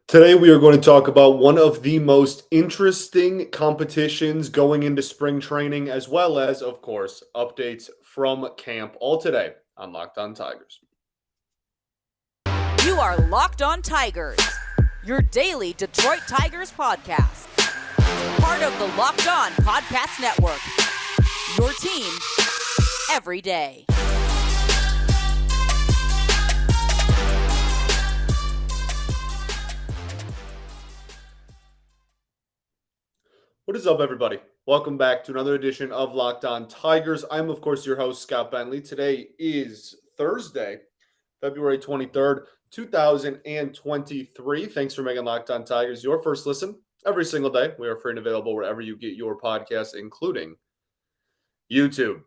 Today, we are going to talk about one of the most interesting competitions going into spring training, as well as, of course, updates from camp, all today on Locked On Tigers. You are Locked On Tigers, your daily Detroit Tigers podcast. Part of the Locked On Podcast Network, your team every day. What is up, everybody? Welcome back to another edition of Locked On Tigers. I'm, of course, your host, Scott Bentley. Today is Thursday, February 23rd, 2023. Thanks for making Locked On Tigers your first listen every single day. We are free and available wherever you get your podcasts, including YouTube.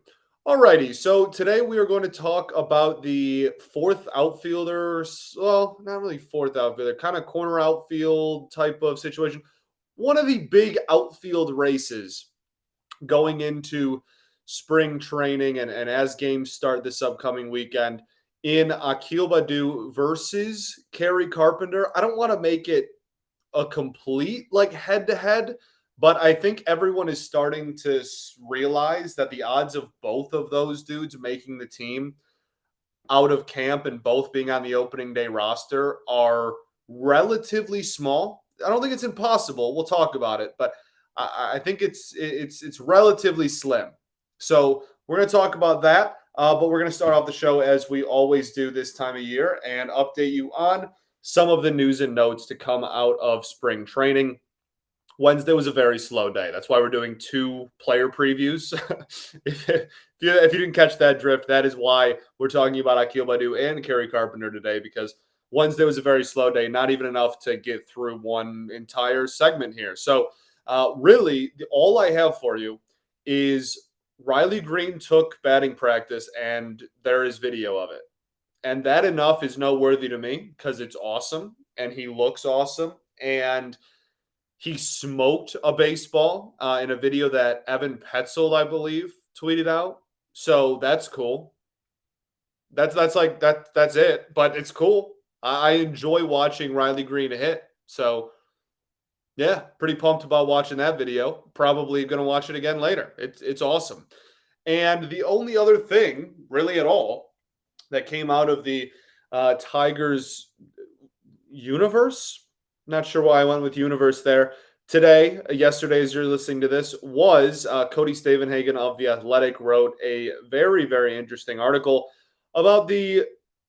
Alrighty, so today we are going to talk about the fourth outfielder, well, not really fourth outfielder, kind of corner outfield type of situation. One of the big outfield races going into spring training and as games start this upcoming weekend in Akil Baddoo versus Kerry Carpenter. I don't want to make it a complete head-to-head, but I think everyone is starting to realize that the odds of both of those dudes making the team out of camp and both being on the opening day roster are relatively small. I don't think it's impossible. We'll talk about it, but I think it's relatively slim. So we're going to talk about that, but we're going to start off the show as we always do this time of year and update you on some of the news and notes to come out of spring training. Wednesday was a very slow day. That's why we're doing two player previews. if you didn't catch that drift, that is why we're talking about Akil Baddoo and Kerry Carpenter today, because Wednesday was a very slow day, not even enough to get through one entire segment here. So really, all I have for you is Riley Green took batting practice, and there is video of it. And that enough is noteworthy to me because it's awesome, and he looks awesome, and he smoked a baseball in a video that Evan Petzold, I believe, tweeted out. So that's cool. That's it, but it's cool. I enjoy watching Riley Green hit. So, yeah, pretty pumped about watching that video. Probably going to watch it again later. It's awesome. And the only other thing, really at all, that came out of the Tigers universe, not sure why I went with universe there, yesterday, as you're listening to this, was Cody Stavenhagen of The Athletic wrote a very, very interesting article about the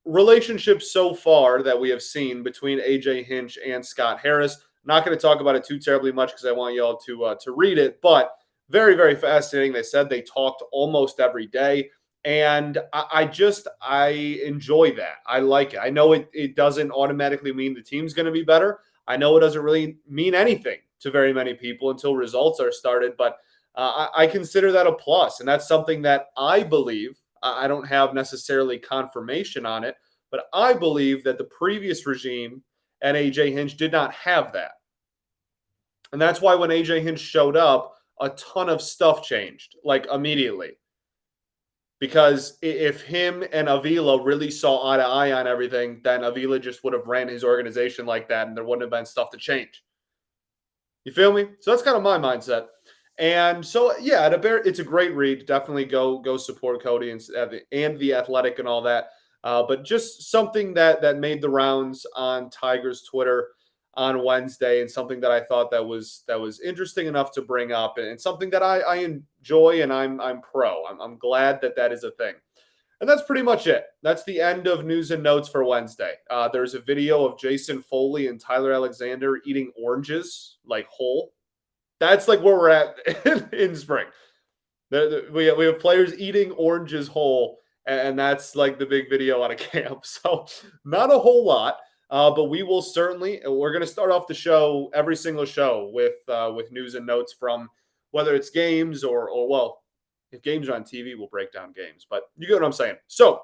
relationship so far that we have seen between AJ Hinch and Scott Harris. I'm not going to talk about it too terribly much because I want you all to read it, but very, very fascinating. They said they talked almost every day, and I enjoy that. I like it. I know it doesn't automatically mean the team's going to be better. I know it doesn't really mean anything to very many people until results are started, but I consider that a plus, and that's something that I believe. I don't have necessarily confirmation on it, but I believe that the previous regime and AJ Hinch did not have that. And that's why when AJ Hinch showed up, a ton of stuff changed, like immediately. Because if him and Avila really saw eye to eye on everything, then Avila just would have ran his organization like that, and there wouldn't have been stuff to change. You feel me? So that's kind of my mindset. And so, yeah, it's a great read. Definitely go support Cody and The Athletic and all that. But just something that made the rounds on Tigers Twitter on Wednesday, and something that I thought that was interesting enough to bring up, and something that I enjoy and I'm pro. I'm glad that is a thing. And that's pretty much it. That's the end of news and notes for Wednesday. There's a video of Jason Foley and Tyler Alexander eating oranges, like whole. That's like where we're at in spring. We have players eating oranges whole, and that's like the big video out of camp. So not a whole lot, but we will certainly. We're going to start off the show, every single show, with news and notes from whether it's games or well, if games are on TV, we'll break down games. But you get what I'm saying. So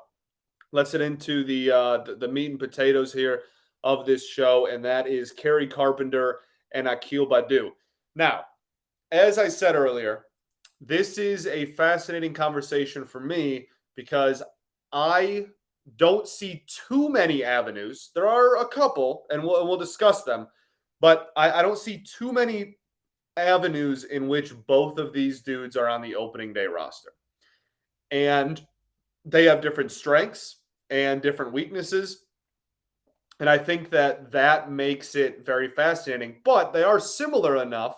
let's get into the meat and potatoes here of this show, and that is Kerry Carpenter and Akil Baddoo. Now, as I said earlier, this is a fascinating conversation for me because I don't see too many avenues. There are a couple, and we'll discuss them, but I don't see too many avenues in which both of these dudes are on the opening day roster. And they have different strengths and different weaknesses. And I think that makes it very fascinating, but they are similar enough.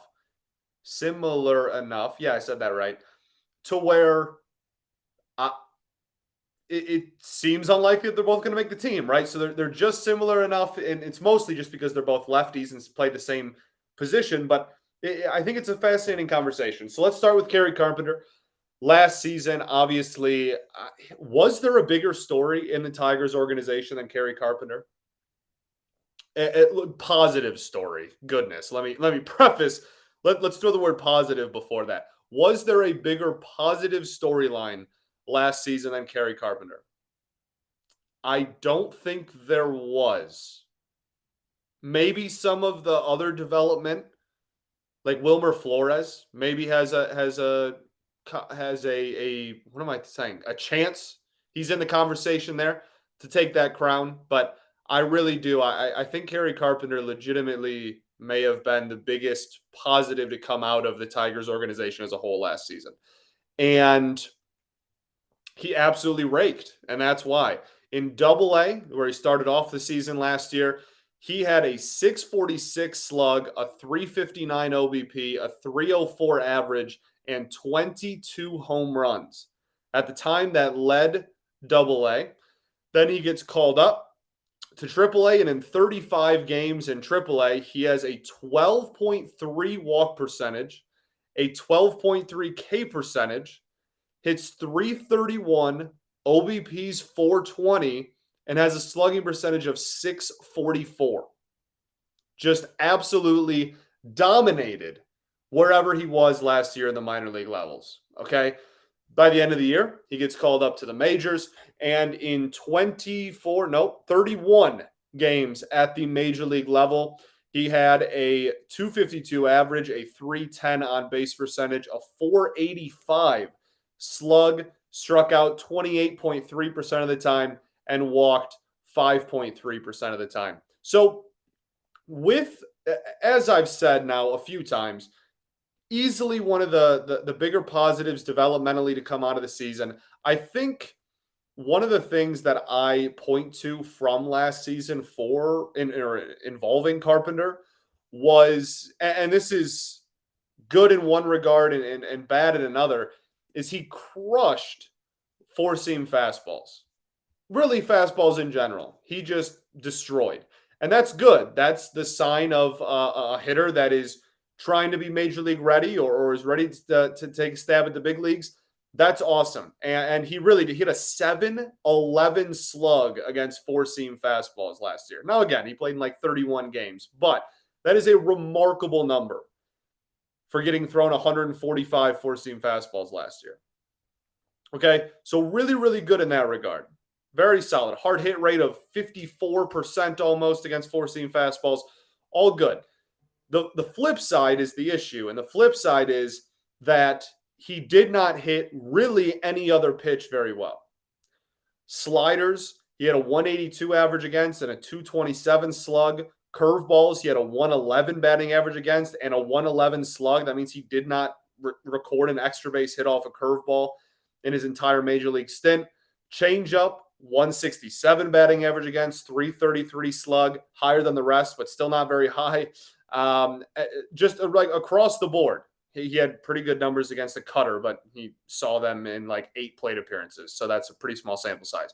Yeah, I said that right. To where I, it seems unlikely that they're both going to make the team, right? So they're just similar enough, and it's mostly just because they're both lefties and play the same position. But I think it's a fascinating conversation. So let's start with Kerry Carpenter. Last season, obviously, was there a bigger story in the Tigers organization than Kerry Carpenter? Positive story. Goodness, let me preface. Let's throw the word positive before that. Was there a bigger positive storyline last season than Kerry Carpenter? I don't think there was. Maybe some of the other development, like Wilmer Flores, maybe has a what am I saying? A chance. He's in the conversation there to take that crown, but I really do. I think Kerry Carpenter legitimately may have been the biggest positive to come out of the Tigers organization as a whole last season. And he absolutely raked, and that's why. In Double-A, where he started off the season last year, he had a 646 slug, a 359 OBP, a 304 average, and 22 home runs. At the time, that led Double-A. Then he gets called up to AAA, and in 35 games in AAA, he has a 12.3 walk percentage, a 12.3 K percentage, hits 331, OBP's 420, and has a slugging percentage of 644. Just absolutely dominated wherever he was last year in the minor league levels. Okay. By the end of the year, he gets called up to the majors, and in 31 games at the major league level, he had a 252 average, a 310 on base percentage, a 485 slug, struck out 28.3% of the time, and walked 5.3% of the time. So as I've said now a few times, easily one of the bigger positives developmentally to come out of the season. I think one of the things that I point to from last season involving Carpenter was, and this is good in one regard and bad in another, is he crushed four-seam fastballs. Really fastballs in general. He just destroyed. And that's good. That's the sign of a hitter that is trying to be major league ready or is ready to take a stab at the big leagues. That's awesome. And he really did hit a 7-11 slug against four-seam fastballs last year. Now, again, he played in like 31 games, but that is a remarkable number for getting thrown 145 four-seam fastballs last year. Okay, so really, really good in that regard. Very solid. Hard hit rate of 54% almost against four-seam fastballs. All good. The flip side is the issue, and the flip side is that he did not hit really any other pitch very well. Sliders, he had a 182 average against and a 227 slug. Curveballs, he had a 111 batting average against and a 111 slug. That means he did not record an extra base hit off a curveball in his entire major league stint. Changeup, 167 batting average against, 333 slug, higher than the rest, but still not very high. Just like across the board, he had pretty good numbers against the cutter, but he saw them in like 8 plate appearances. So that's a pretty small sample size.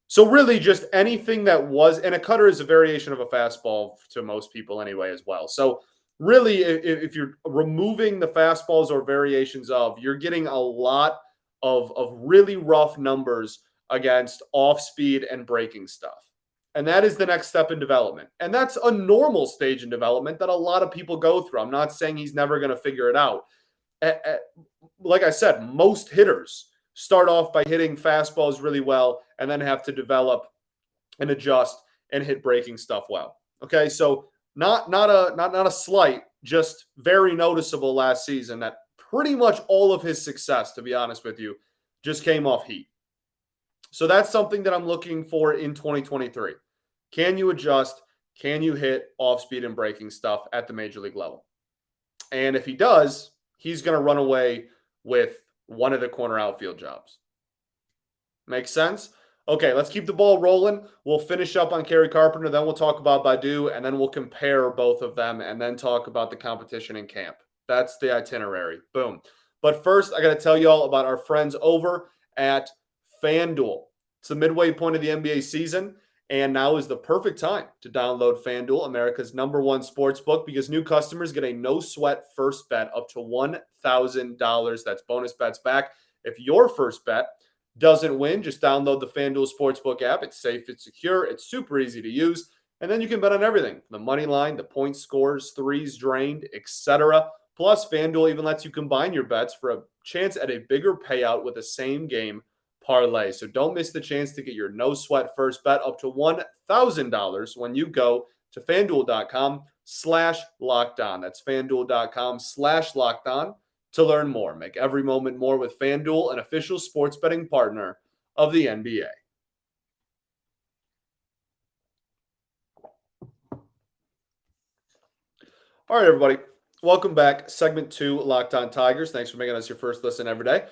So really just anything that was, and a cutter is a variation of a fastball to most people anyway as well. So really, if you're removing the fastballs or variations of, you're getting a lot of really rough numbers against off-speed and breaking stuff. And that is the next step in development. And that's a normal stage in development that a lot of people go through. I'm not saying he's never going to figure it out. Like I said, most hitters start off by hitting fastballs really well and then have to develop and adjust and hit breaking stuff well. Okay, so not a slight, just very noticeable last season that pretty much all of his success, to be honest with you, just came off heat. So that's something that I'm looking for in 2023. Can you adjust? Can you hit off speed and breaking stuff at the major league level? And if he does, he's going to run away with one of the corner outfield jobs. Makes sense? Okay, let's keep the ball rolling. We'll finish up on Kerry Carpenter, then we'll talk about Baddoo, and then we'll compare both of them and then talk about the competition in camp. That's the itinerary. Boom. But first, I got to tell you all about our friends over at FanDuel. It's the midway point of the NBA season, and now is the perfect time to download FanDuel, America's #1 sports book, because new customers get a no-sweat first bet up to $1,000. That's bonus bets back. If your first bet doesn't win, just download the FanDuel Sportsbook app. It's safe, it's secure, it's super easy to use. And then you can bet on everything, the money line, the point scores, threes drained, etc. Plus, FanDuel even lets you combine your bets for a chance at a bigger payout with a same game parlay. So don't miss the chance to get your no sweat first bet up to $1,000 when you go to FanDuel.com/lockedon. That's FanDuel.com/lockedon to learn more. Make every moment more with FanDuel, an official sports betting partner of the NBA. All right, everybody. Welcome back. Segment 2, Locked On Tigers. Thanks for making us your first listen every day.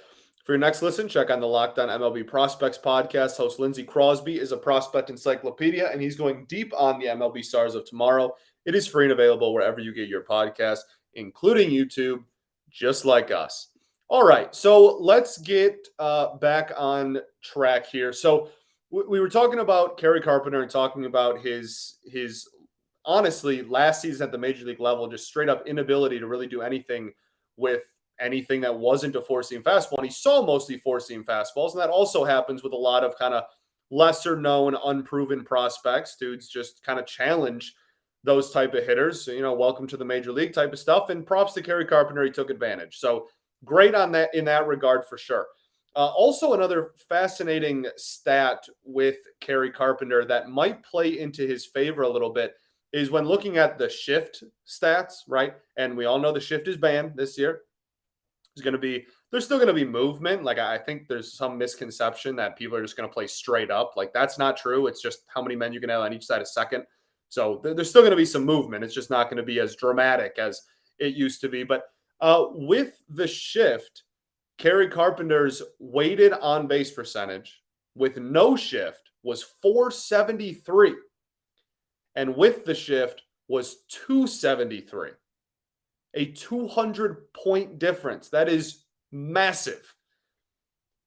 For your next listen, check on the Locked On MLB Prospects podcast. Host Lindsey Crosby is a prospect encyclopedia, and he's going deep on the MLB stars of tomorrow. It is free and available wherever you get your podcast, including YouTube, just like us. All right, so let's get back on track here. So we were talking about Kerry Carpenter and talking about his honestly, last season at the major league level, just straight up inability to really do anything with anything that wasn't a four-seam fastball. And he saw mostly four-seam fastballs. And that also happens with a lot of kind of lesser known, unproven prospects. Dudes just kind of challenge those type of hitters. So, welcome to the major league type of stuff. And props to Kerry Carpenter. He took advantage. So great on that in that regard for sure. Also, another fascinating stat with Kerry Carpenter that might play into his favor a little bit is when looking at the shift stats, right? And we all know the shift is banned this year. There's still going to be movement. Like, I think there's some misconception that people are just going to play straight up. Like, that's not true. It's just how many men you can have on each side of second. So there's still going to be some movement. It's just not going to be as dramatic as it used to be. But with the shift, Kerry Carpenter's weighted on base percentage with no shift was .473. And with the shift was .273. A 200-point difference. That is massive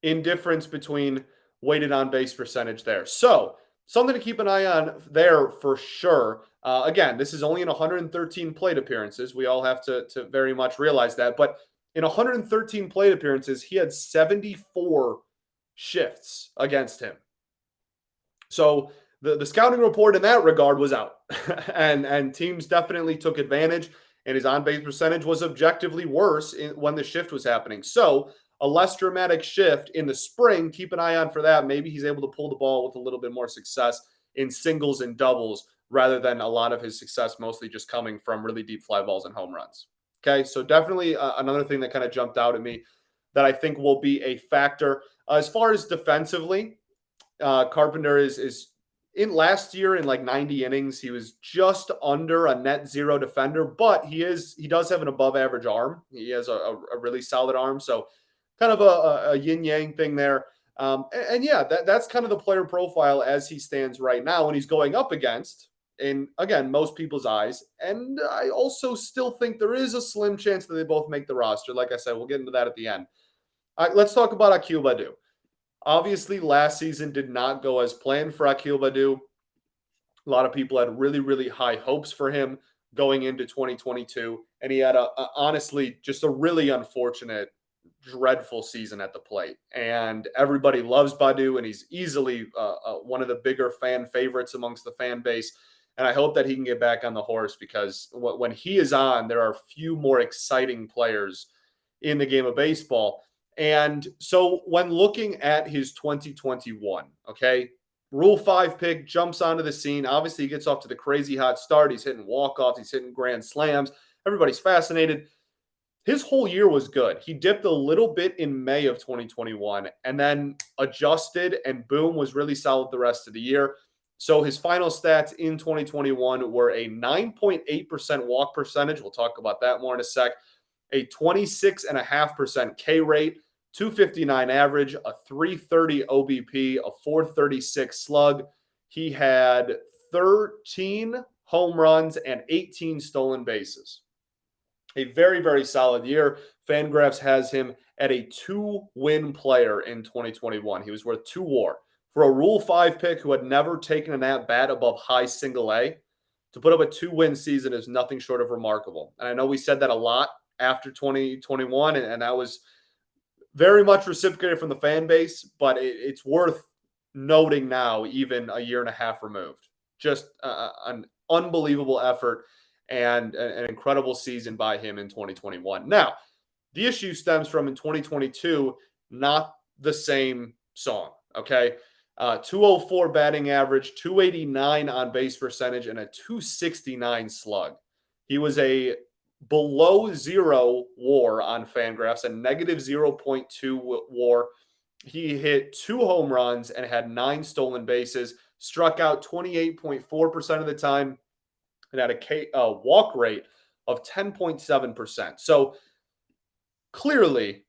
in difference between weighted on base percentage there. So something to keep an eye on there for sure. Again, this is only in 113 plate appearances. We all have to very much realize that. But in 113 plate appearances, he had 74 shifts against him. So the scouting report in that regard was out. and teams definitely took advantage. And his on-base percentage was objectively worse when the shift was happening. So a less dramatic shift in the spring, keep an eye on for that. Maybe he's able to pull the ball with a little bit more success in singles and doubles rather than a lot of his success mostly just coming from really deep fly balls and home runs. Okay, so definitely another thing that kind of jumped out at me that I think will be a factor. As far as defensively, Carpenter is in last year in like 90 innings, he was just under a net zero defender, but he does have an above average arm. He has a really solid arm. So kind of a yin yang thing there. And yeah, that's kind of the player profile as he stands right now. And he's going up against, in again, most people's eyes. And I also still think there is a slim chance that they both make the roster. Like I said, we'll get into that at the end. All right, let's talk about Akil Baddoo. Obviously, last season did not go as planned for Akil Baddoo. A lot of people had really, really high hopes for him going into 2022. And he had, honestly, just a really unfortunate, dreadful season at the plate. And everybody loves Baddoo, and he's easily one of the bigger fan favorites amongst the fan base. And I hope that he can get back on the horse because when he is on, there are few more exciting players in the game of baseball. And so when looking at his 2021, okay, Rule 5 pick jumps onto the scene. Obviously, he gets off to the crazy hot start. He's hitting walk-offs. He's hitting grand slams. Everybody's fascinated. his whole year was good. He dipped a little bit in May of 2021 and then adjusted, and boom, was really solid the rest of the year. So his final stats in 2021 were a 9.8% walk percentage. We'll talk about that more in a sec. A 26.5% K rate, 259 average, a 330 OBP, a 436 slug. He had 13 home runs and 18 stolen bases. A very, very solid year. Fangraphs has him at a 2-win player in 2021. He was worth 2 WAR. For a Rule 5 pick who had never taken an at-bat above high single A, to put up a 2-win season is nothing short of remarkable. And I know we said that a lot after 2021, and that was very much reciprocated from the fan base, but it's worth noting now, even a year and a half removed. Just an unbelievable effort and an incredible season by him in 2021. Now, the issue stems from in 2022, not the same song, okay? 204 batting average, 289 on base percentage, and a 269 slug. He was a below 0 WAR on Fangraphs, a negative 0.2 WAR. He hit 2 home runs and had 9 stolen bases, struck out 28.4% of the time, and had a walk rate of 10.7%. So clearly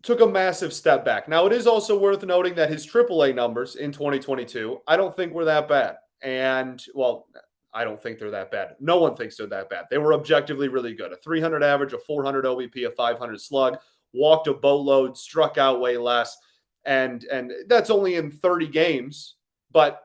took a massive step back. Now, it is also worth noting that his AAA numbers in 2022, I don't think were that bad. And, well, I don't think they're that bad. No one thinks they're that bad. They were objectively really good. A 300 average, a 400 OBP, a 500 slug, walked a boatload, struck out way less. And that's only in 30 games, but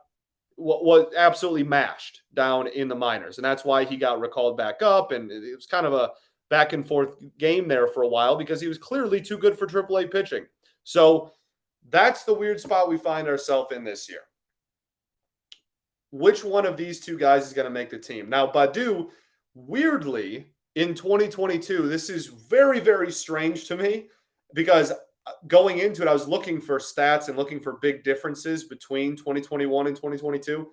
was absolutely mashed down in the minors. And that's why he got recalled back up. And it was kind of a back and forth game there for a while because he was clearly too good for AAA pitching. So that's the weird spot we find ourselves in this year. Which one of these two guys is going to make the team? Now, Baddoo, weirdly, in 2022, this is very, very strange to me because going into it, I was looking for stats and looking for big differences between 2021 and 2022.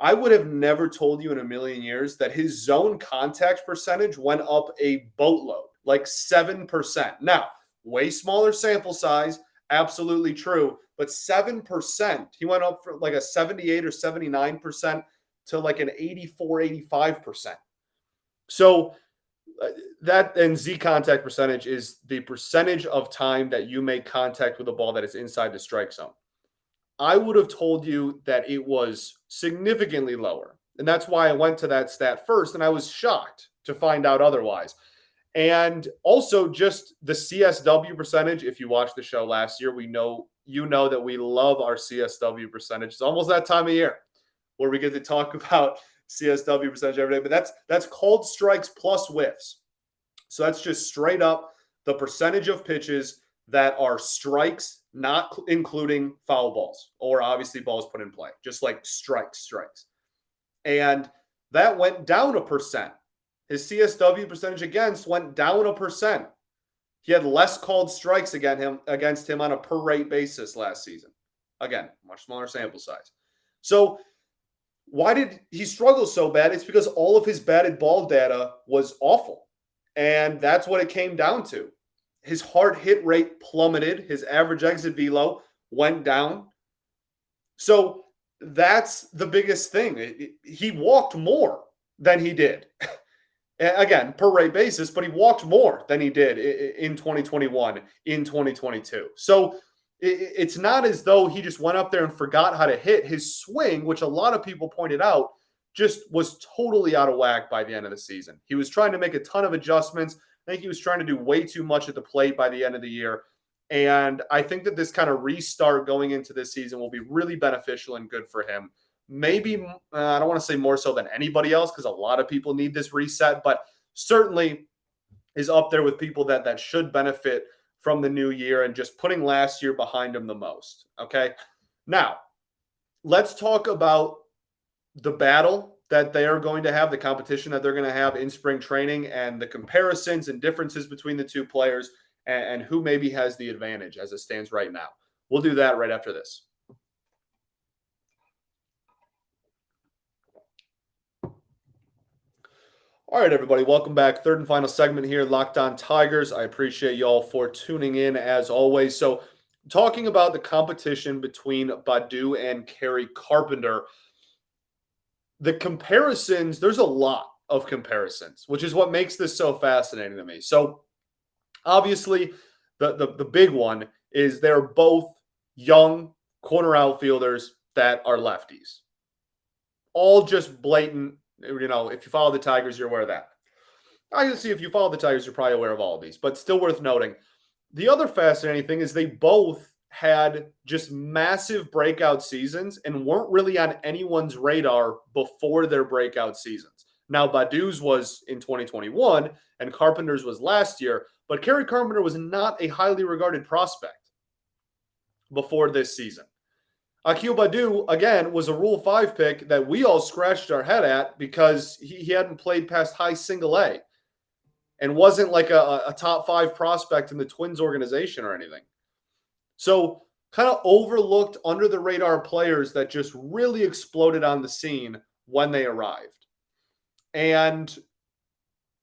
I would have never told you in a million years that his zone contact percentage went up a boatload, like 7%. Now, way smaller sample size, absolutely true, but 7%. He went up from like a 78 or 79% to like an 84, 85%. So that and Z contact percentage is the percentage of time that you make contact with a ball that is inside the strike zone. I would have told you that it was significantly lower. And that's why I went to that stat first. And I was shocked to find out otherwise. And also just the CSW percentage. If you watched the show last year, you know that we love our CSW percentage. It's almost that time of year where we get to talk about CSW percentage every day. But that's called strikes plus whiffs. So that's just straight up the percentage of pitches that are strikes, not including foul balls or obviously balls put in play, just like strikes. And that went down 1%. His CSW percentage against went down 1%. He had less called strikes against him on a per rate basis last season. Again, much smaller sample size. So why did he struggle so bad? It's because all of his batted ball data was awful. And that's what it came down to. His hard hit rate plummeted. His average exit velo went down. So that's the biggest thing. He walked more than he did. Again, per rate basis, but he walked more than he did in 2021, in 2022. So it's not as though he just went up there and forgot how to hit. His swing, which a lot of people pointed out, just was totally out of whack by the end of the season. He was trying to make a ton of adjustments. I think he was trying to do way too much at the plate by the end of the year. And I think that this kind of restart going into this season will be really beneficial and good for him. Maybe, I don't want to say more so than anybody else because a lot of people need this reset, but certainly is up there with people that should benefit from the new year and just putting last year behind him the most. Okay. Now, let's talk about the battle that they are going to have, the competition that they're going to have in spring training, and the comparisons and differences between the two players and who maybe has the advantage as it stands right now. We'll do that right after this. All right, everybody, welcome back. Third and final segment here, Locked On Tigers. I appreciate y'all for tuning in as always. So, talking about the competition between Baddoo and Kerry Carpenter, the comparisons, there's a lot of comparisons, which is what makes this so fascinating to me. So, obviously, the big one is they're both young corner outfielders that are lefties. All just blatant. If you follow the Tigers, you're aware of that. I can see if you follow the Tigers, you're probably aware of all of these, but still worth noting. The other fascinating thing is they both had just massive breakout seasons and weren't really on anyone's radar before their breakout seasons. Now, Baddoo's was in 2021 and Carpenter's was last year, but Kerry Carpenter was not a highly regarded prospect before this season. Akil Baddoo, again, was a Rule 5 pick that we all scratched our head at because he hadn't played past high single A and wasn't like a top 5 prospect in the Twins organization or anything. So kind of overlooked, under the radar players that just really exploded on the scene when they arrived. And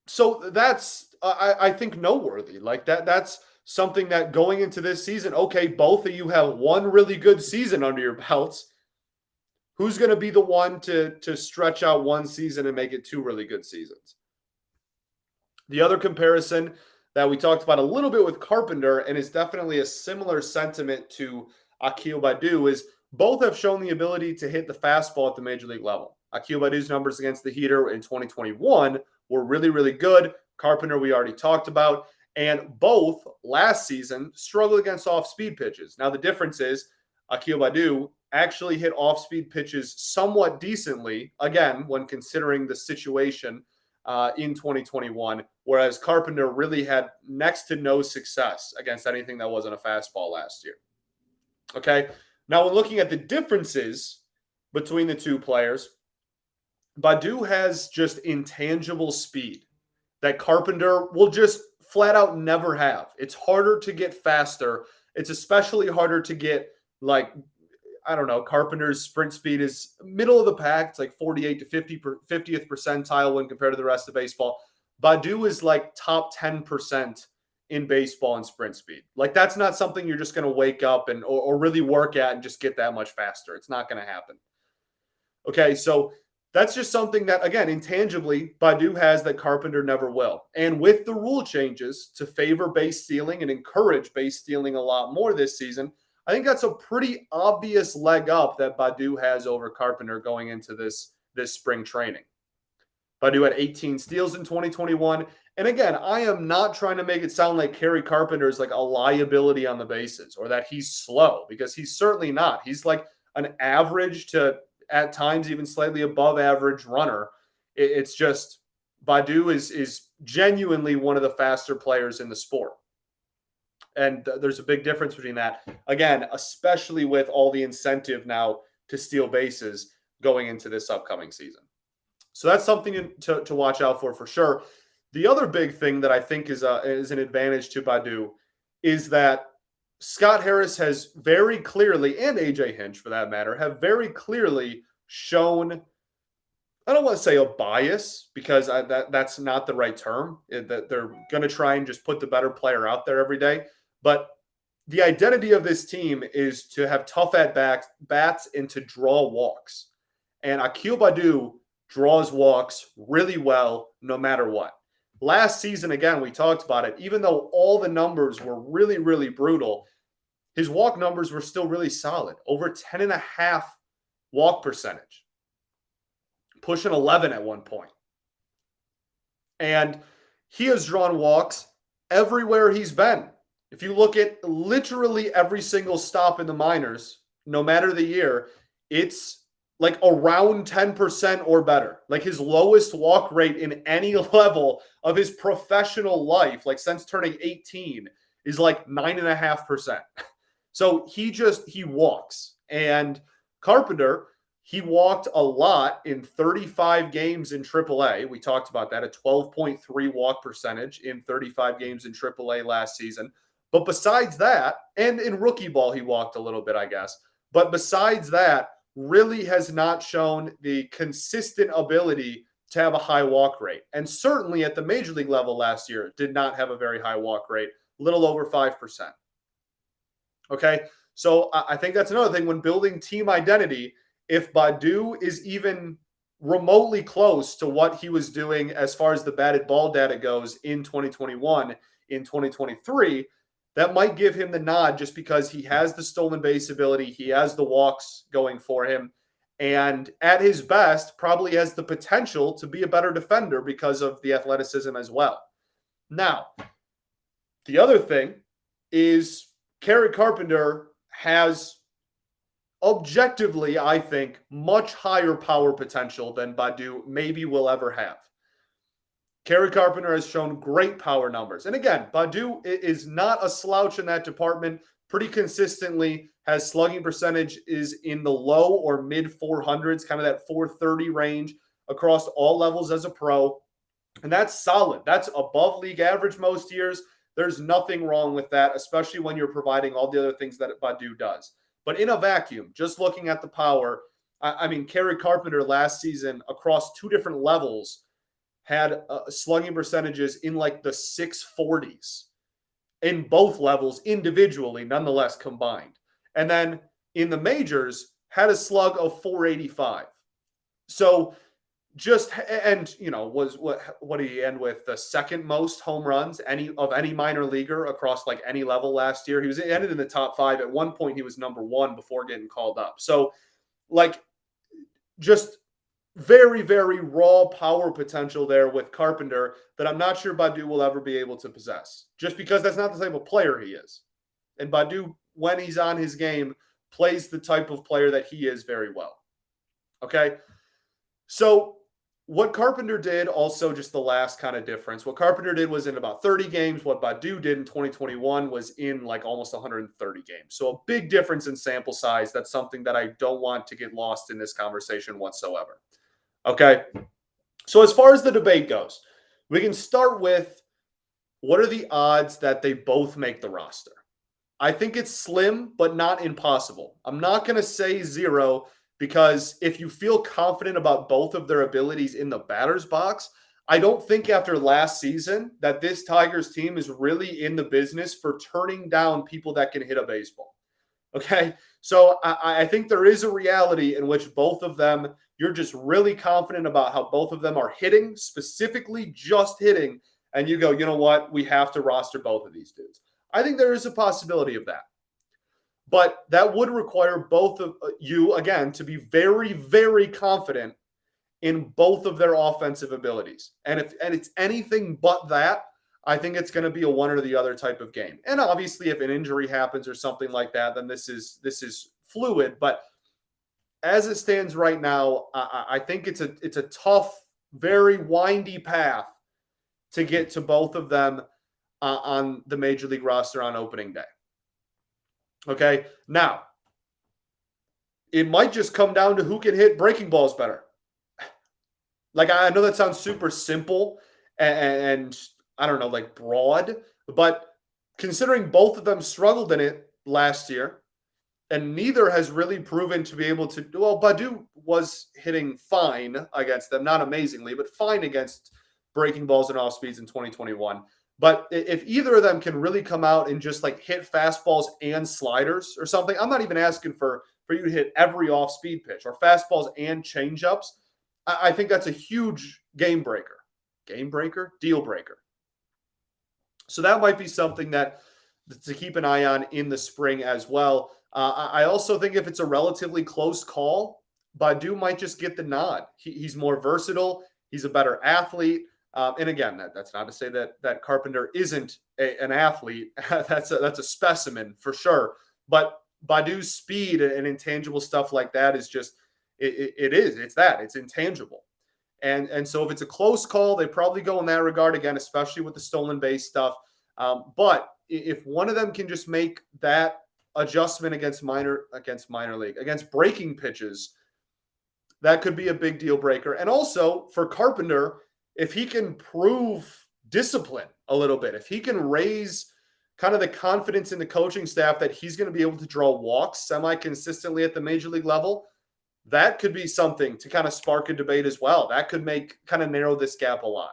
so that's, I think, noteworthy. Like that's something that going into this season, okay, both of you have one really good season under your belts. Who's going to be the one to stretch out one season and make it 2 really good seasons? The other comparison that we talked about a little bit with Carpenter, and is definitely a similar sentiment to Akil Baddoo, is both have shown the ability to hit the fastball at the major league level. Akil Baddoo's numbers against the heater in 2021 were really, really good. Carpenter, we already talked about. And both last season struggled against off-speed pitches. Now, the difference is Akil Baddoo actually hit off-speed pitches somewhat decently, again, when considering the situation in 2021, whereas Carpenter really had next to no success against anything that wasn't a fastball last year. Okay, now when looking at the differences between the two players, Baddoo has just intangible speed that Carpenter will just flat out never have. It's harder to get faster. It's especially harder to get, like, I don't know, Carpenter's sprint speed is middle of the pack. It's like 48 to 50th percentile when compared to the rest of baseball. Baddoo is like top 10% in baseball in sprint speed. Like, that's not something you're just going to wake up and or really work at and just get that much faster. It's not going to happen. Okay, so that's just something that, again, intangibly, Baddoo has that Carpenter never will. And with the rule changes to favor base stealing and encourage base stealing a lot more this season, I think that's a pretty obvious leg up that Baddoo has over Carpenter going into this spring training. Baddoo had 18 steals in 2021. And again, I am not trying to make it sound like Kerry Carpenter is like a liability on the bases or that he's slow, because he's certainly not. He's like an average to, at times, even slightly above average runner. It's just Baddoo is genuinely one of the faster players in the sport. And there's a big difference between that. Again, especially with all the incentive now to steal bases going into this upcoming season. So that's something to watch out for sure. The other big thing that I think is an advantage to Baddoo is that Scott Harris has very clearly, and AJ Hinch for that matter, have very clearly shown, I don't want to say a bias, because that's not the right term, that they're going to try and just put the better player out there every day. But the identity of this team is to have tough at-bats and to draw walks. And Akil Baddoo draws walks really well no matter what. Last season, again, we talked about it, even though all the numbers were really, really brutal, his walk numbers were still really solid. Over 10.5 walk percentage. Pushing 11 at one point. And he has drawn walks everywhere he's been. If you look at literally every single stop in the minors, no matter the year, it's like around 10% or better. Like his lowest walk rate in any level of his professional life, like since turning 18, is like 9.5%. So he walks. And Carpenter, he walked a lot in 35 games in AAA. We talked about that, a 12.3 walk percentage in 35 games in AAA last season. But besides that, and in rookie ball, he walked a little bit, I guess. But besides that, really has not shown the consistent ability to have a high walk rate. And certainly at the major league level last year, did not have a very high walk rate, little over 5%. Okay, so I think that's another thing when building team identity. If Baddoo is even remotely close to what he was doing as far as the batted ball data goes in 2021, in 2023, that might give him the nod just because he has the stolen base ability, he has the walks going for him, and at his best, probably has the potential to be a better defender because of the athleticism as well. Now, the other thing is Kerry Carpenter has objectively, I think, much higher power potential than Baddoo maybe will ever have. Kerry Carpenter has shown great power numbers. And again, Baddoo is not a slouch in that department. Pretty consistently has slugging percentage is in the low or mid 400s, kind of that 430 range across all levels as a pro. And that's solid. That's above league average most years. There's nothing wrong with that, especially when you're providing all the other things that Baddoo does. But in a vacuum, just looking at the power, I mean, Kerry Carpenter last season across two different levels had slugging percentages in like the 640s in both levels individually, nonetheless combined. And then in the majors, had a slug of 485. So just, and you know, was what did he end with? The second most home runs any minor leaguer across like any level last year. He ended in the top 5. At one point, he was number 1 before getting called up. So like just very, very raw power potential there with Carpenter that I'm not sure Baddoo will ever be able to possess, just because that's not the type of player he is. And Baddoo, when he's on his game, plays the type of player that he is very well. Okay? So what Carpenter did, also just the last kind of difference, what Carpenter did was in about 30 games. What Baddoo did in 2021 was in like almost 130 games. So a big difference in sample size. That's something that I don't want to get lost in this conversation whatsoever. Okay, so as far as the debate goes, we can start with what are the odds that they both make the roster? I think it's slim, but not impossible. I'm not going to say 0 because if you feel confident about both of their abilities in the batter's box, I don't think after last season that this Tigers team is really in the business for turning down people that can hit a baseball. Okay, so I think there is a reality in which both of them, you're just really confident about how both of them are hitting, specifically just hitting, and you go, you know what, we have to roster both of these dudes. I think there is a possibility of that. But that would require both of you, again, to be very, very confident in both of their offensive abilities. And if it's anything but that, I think it's going to be a one or the other type of game. And obviously, if an injury happens or something like that, then this is fluid. But as it stands right now, I think it's a tough, very windy path to get to both of them on the major league roster on opening day. Okay, now it might just come down to who can hit breaking balls better. Like, I know that sounds super simple and I don't know, like broad, but considering both of them struggled in it last year, and neither has really proven to be able to, well, Baddoo was hitting fine against them, not amazingly, but fine against breaking balls and off speeds in 2021. But if either of them can really come out and just like hit fastballs and sliders or something, I'm not even asking for you to hit every off speed pitch or fastballs and changeups. I think that's a huge game breaker. Game breaker? Deal breaker. So that might be something that to keep an eye on in the spring as well. I also think if it's a relatively close call, Baddoo might just get the nod. He's more versatile. He's a better athlete. And again, that's not to say that Carpenter isn't an athlete. That's a specimen for sure. But Baddoo's speed and intangible stuff like that is just it's intangible. And so if it's a close call, they probably go in that regard again, especially with the stolen base stuff. But if one of them can just make that adjustment against breaking pitches, that could be a big deal breaker. And also for Carpenter, if he can prove discipline a little bit, if he can raise kind of the confidence in the coaching staff that he's going to be able to draw walks semi-consistently at the major league level, that could be something to kind of spark a debate as well. That could kind of narrow this gap a lot.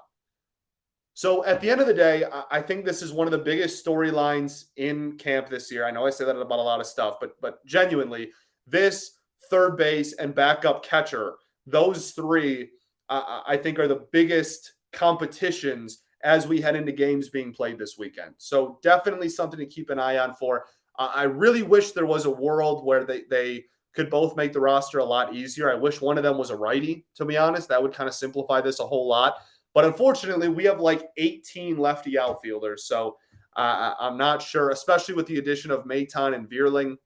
So at the end of the day, I think this is one of the biggest storylines in camp this year. I know I say that about a lot of stuff, but genuinely, this third base and backup catcher, those three, I think are the biggest competitions as we head into games being played this weekend. So definitely something to keep an eye on for. I really wish there was a world where they could both make the roster a lot easier. I wish one of them was a righty, to be honest. That would kind of simplify this a whole lot. But unfortunately, we have like 18 lefty outfielders. So I'm not sure, especially with the addition of Maton and Vierling.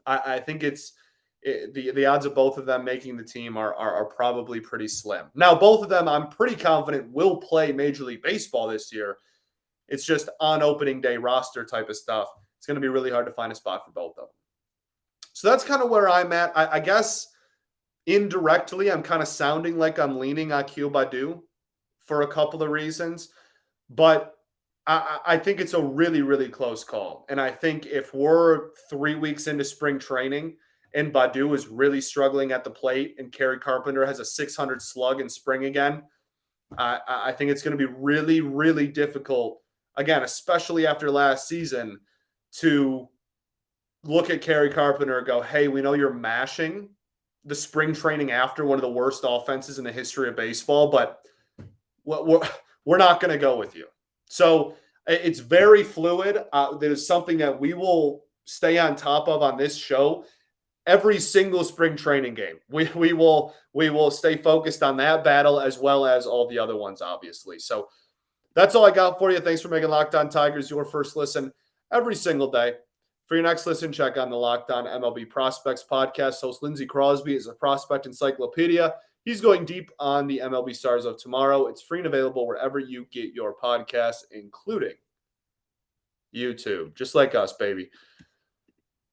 I think the odds of both of them making the team are probably pretty slim. Now, both of them, I'm pretty confident, will play Major League Baseball this year. It's just on opening day roster type of stuff. It's going to be really hard to find a spot for both of them. So that's kind of where I'm at. I guess indirectly, I'm kind of sounding like I'm leaning Akil Baddoo for a couple of reasons, but I think it's a really, really close call. And I think if we're 3 weeks into spring training and Baddoo is really struggling at the plate and Kerry Carpenter has a 600 slug in spring again, I think it's going to be really, really difficult, again, especially after last season, to look at Kerry Carpenter and go, hey, we know you're mashing the spring training after one of the worst offenses in the history of baseball, but we're not going to go with you. So it's very fluid. That is something that we will stay on top of on this show. Every single spring training game, we will stay focused on that battle as well as all the other ones, obviously. So that's all I got for you. Thanks for making Locked On Tigers your first listen every single day. For your next listen, check on the Locked On MLB Prospects podcast. Host Lindsey Crosby is a prospect encyclopedia. He's going deep on the MLB stars of tomorrow. It's free and available wherever you get your podcasts, including YouTube. Just like us, baby.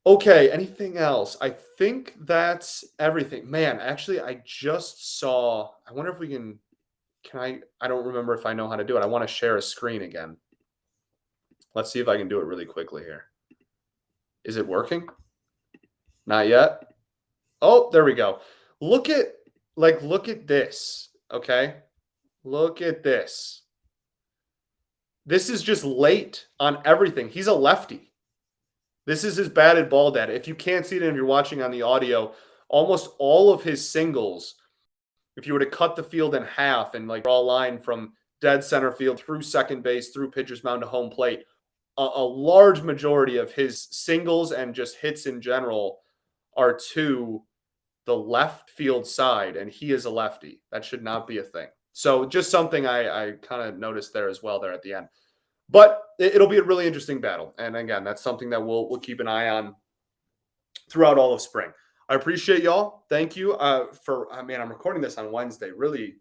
Okay, anything else? I think that's everything. Man, actually, I just saw, I wonder if we can I don't remember if I know how to do it. I want to share a screen again. Let's see if I can do it really quickly here. Is it working? Not yet. Oh, there we go. Look at this, okay? Look at this. This is just late on everything. He's a lefty. This is his batted ball data. If you can't see it and you're watching on the audio, almost all of his singles, if you were to cut the field in half and like draw a line from dead center field through second base, through pitcher's mound to home plate, a large majority of his singles and just hits in general are to the left field side, and he is a lefty. That should not be a thing. So just something I kind of noticed there as well there at the end. But it'll be a really interesting battle. And again, that's something that we'll keep an eye on throughout all of spring. I appreciate y'all. Thank you I'm recording this on Wednesday. Really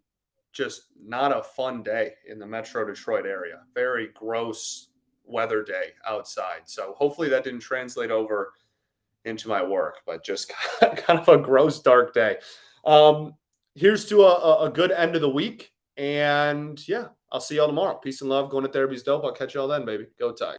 just not a fun day in the Metro Detroit area. Very gross weather day outside. So hopefully that didn't translate over into my work, but just kind of a gross, dark day. Here's to a good end of the week. And yeah, I'll see y'all tomorrow. Peace and love. Going to therapy's dope. I'll catch y'all then, baby. Go Tigers.